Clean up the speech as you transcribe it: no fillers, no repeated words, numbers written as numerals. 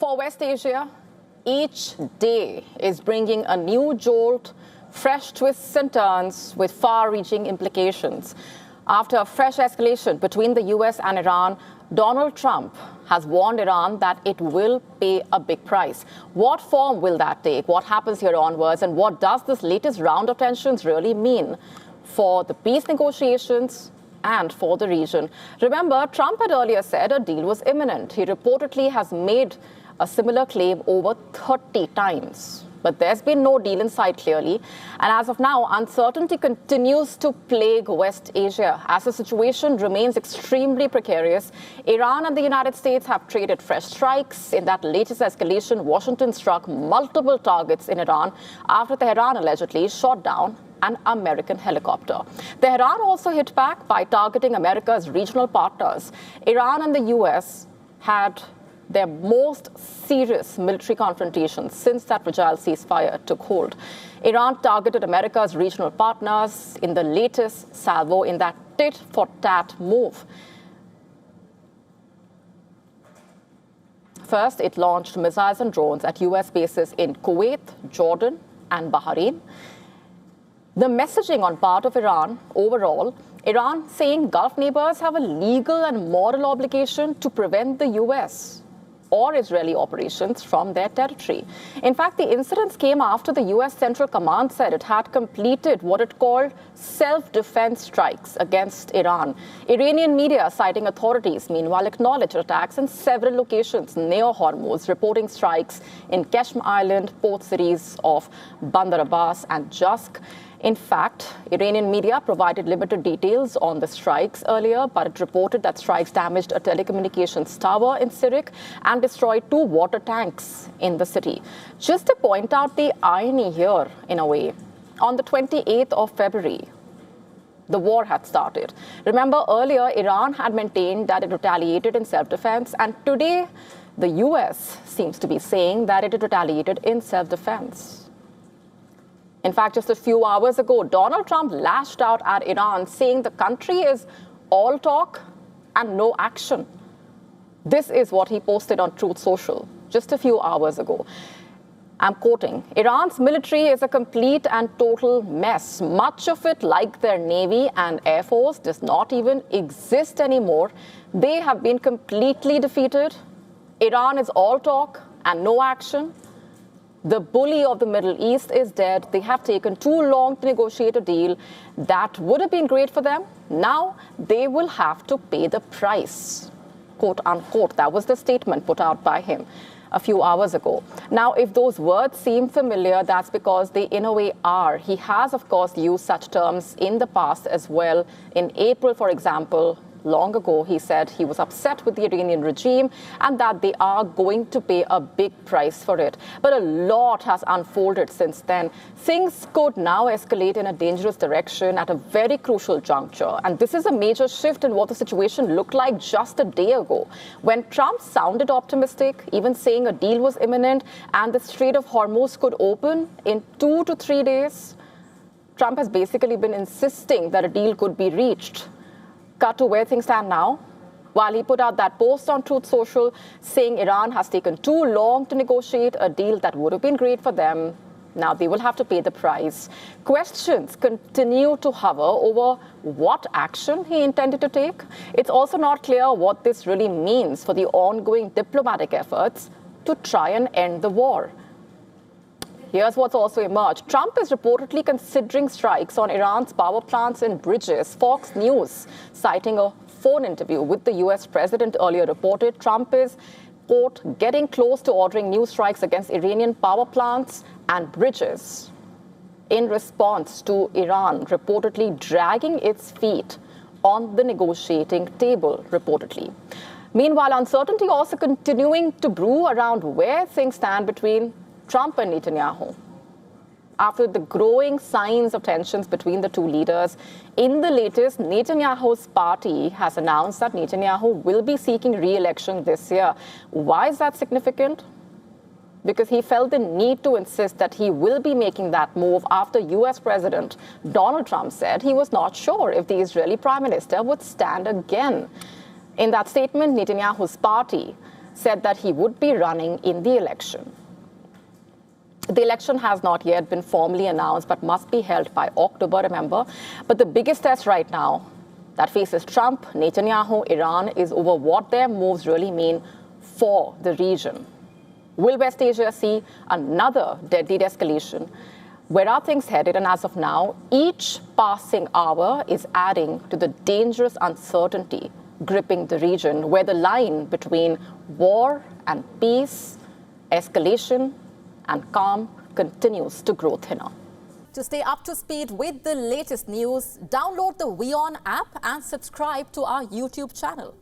For West Asia, each day is bringing a new jolt, fresh twists and turns with far-reaching implications. After a fresh escalation between the US and Iran, Donald Trump has warned Iran that it will pay a big price. What form will that take? What happens here onwards? And what does this latest round of tensions really mean for the peace negotiations and for the region? Remember, Trump had earlier said a deal was imminent. He reportedly has made a similar claim over 30 times. But there's been no deal in sight, clearly. And as of now, uncertainty continues to plague West Asia. As the situation remains extremely precarious, Iran and the United States have traded fresh strikes. In that latest escalation, Washington struck multiple targets in Iran after Tehran allegedly shot down an American helicopter. Tehran also hit back by targeting America's regional partners. Iran and the US had their most serious military confrontations since that fragile ceasefire took hold. Iran targeted America's regional partners in the latest salvo in that tit-for-tat move. First, it launched missiles and drones at US bases in Kuwait, Jordan, and Bahrain. The messaging on part of Iran overall, Iran saying Gulf neighbors have a legal and moral obligation to prevent the US or Israeli operations from their territory. In fact, the incidents came after the US Central Command said it had completed what it called self-defense strikes against Iran. Iranian media, citing authorities, meanwhile acknowledged attacks in several locations near Hormuz, reporting strikes in Keshm Island, port cities of Bandar Abbas and Jask. In fact, Iranian media provided limited details on the strikes earlier, but it reported that strikes damaged a telecommunications tower in Sirik and destroyed 2 water tanks in the city. Just to point out the irony here, in a way, on the 28th of February, the war had started. Remember, earlier, Iran had maintained that it retaliated in self-defense, and today, the US seems to be saying that it retaliated in self-defense. In fact, just a few hours ago, Donald Trump lashed out at Iran, saying the country is all talk and no action. This is what he posted on Truth Social just a few hours ago. I'm quoting, "Iran's military is a complete and total mess. Much of it, like their Navy and Air Force, does not even exist anymore. They have been completely defeated. Iran is all talk and no action. The bully of the Middle East is dead. They have taken too long to negotiate a deal that would have been great for them. Now they will have to pay the price," quote unquote. That was the statement put out by him a few hours ago. Now, if those words seem familiar, that's because they in a way are. He has, of course, used such terms in the past as well. In April, for example, long ago, he said he was upset with the Iranian regime and that they are going to pay a big price for it. But a lot has unfolded since then. Things could now escalate in a dangerous direction at a very crucial juncture. And this is a major shift in what the situation looked like just a day ago, when Trump sounded optimistic, even saying a deal was imminent and the Strait of Hormuz could open in 2 to 3 days. Trump has basically been insisting that a deal could be reached. Cut to where things stand now. While he put out that post on Truth Social saying Iran has taken too long to negotiate a deal that would have been great for them, now they will have to pay the price. Questions continue to hover over what action he intended to take. It's also not clear what this really means for the ongoing diplomatic efforts to try and end the war. Here's what's also emerged. Trump is reportedly considering strikes on Iran's power plants and bridges. Fox News, citing a phone interview with the US president earlier, reported Trump is, quote, getting close to ordering new strikes against Iranian power plants and bridges in response to Iran reportedly dragging its feet on the negotiating table, reportedly. Meanwhile, uncertainty also continuing to brew around where things stand between Trump and Netanyahu. After the growing signs of tensions between the two leaders, in the latest, Netanyahu's party has announced that Netanyahu will be seeking re-election this year. Why is that significant? Because he felt the need to insist that he will be making that move after US President Donald Trump said he was not sure if the Israeli Prime Minister would stand again. In that statement, Netanyahu's party said that he would be running in the election. The election has not yet been formally announced, but must be held by October, remember. But the biggest test right now that faces Trump, Netanyahu, Iran is over what their moves really mean for the region. Will West Asia see another deadly escalation? Where are things headed? And as of now, each passing hour is adding to the dangerous uncertainty gripping the region, where the line between war and peace, escalation and calm continues to grow thinner. To stay up to speed with the latest news, download the WION app and subscribe to our YouTube channel.